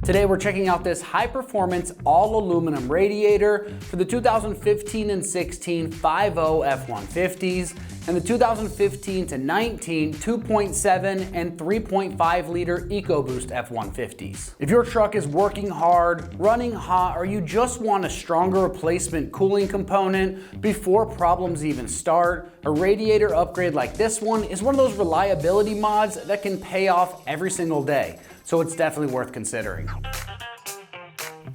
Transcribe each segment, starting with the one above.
Today we're checking out this high-performance all-aluminum radiator for the 2015 and 16 5.0 F-150s and the 2015 to 19 2.7 and 3.5 liter EcoBoost F-150s. If your truck is working hard, running hot, or you just want a stronger replacement cooling component before problems even start, a radiator upgrade like this one is one of those reliability mods that can pay off every single day. So it's definitely worth considering.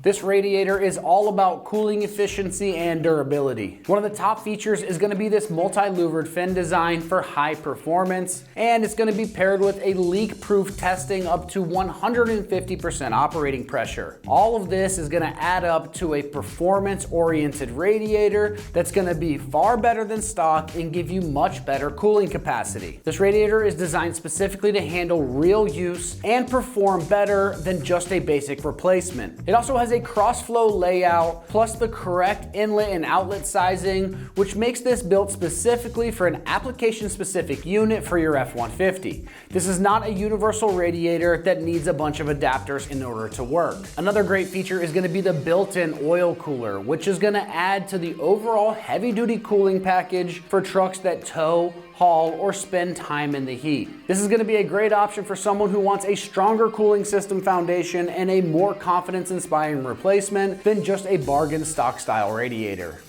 This radiator is all about cooling efficiency and durability. One of the top features is going to be this multi-louvered fin design for high performance, and it's going to be paired with a leak-proof testing up to 150% operating pressure. All of this is going to add up to a performance-oriented radiator that's going to be far better than stock and give you much better cooling capacity. This radiator is designed specifically to handle real use and perform better than just a basic replacement. It also has a cross-flow layout plus the correct inlet and outlet sizing, which makes this built specifically for an application-specific unit for your F-150. This is not a universal radiator that needs a bunch of adapters in order to work. Another great feature is going to be the built-in oil cooler, which is going to add to the overall heavy-duty cooling package for trucks that tow, haul, or spend time in the heat. This is going to be a great option for someone who wants a stronger cooling system foundation and a more confidence-inspiring replacement than just a bargain stock style radiator.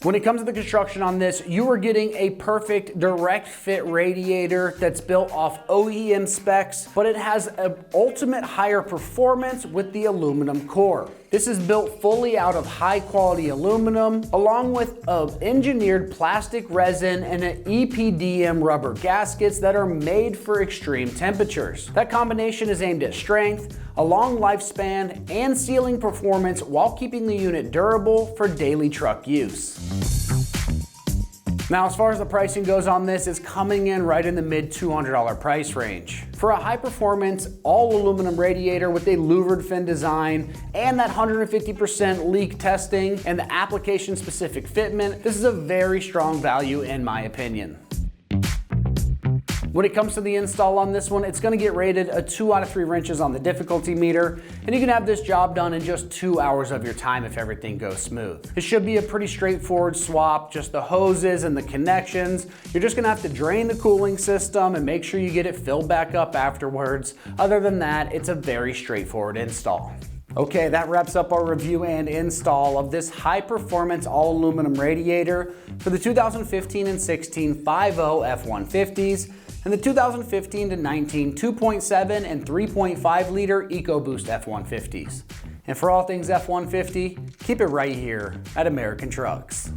When it comes to the construction on this, you are getting a perfect direct fit radiator that's built off OEM specs, but it has an ultimate higher performance with the aluminum core. This is built fully out of high quality aluminum, along with engineered plastic resin and an EPDM rubber gaskets that are made for extreme temperatures. That combination is aimed at strength, a long lifespan, and sealing performance while keeping the unit durable for daily truck use. Now, as far as the pricing goes on this, it's coming in right in the mid $200 price range. For a high performance, all aluminum radiator with a louvered fin design and that 150% leak testing and the application specific fitment, this is a very strong value in my opinion. When it comes to the install on this one, it's going to get rated a 2 out of 3 wrenches on the difficulty meter, and you can have this job done in just 2 hours of your time if everything goes smooth. It should be a pretty straightforward swap, just the hoses and the connections. You're just going to have to drain the cooling system and make sure you get it filled back up afterwards. Other than that, it's a very straightforward install. Okay, that wraps up our review and install of this high-performance all-aluminum radiator for the 2015 and 16 5.0 F-150s and the 2015 to 19 2.7 and 3.5 liter EcoBoost F-150s. And for all things F-150, keep it right here at American Trucks.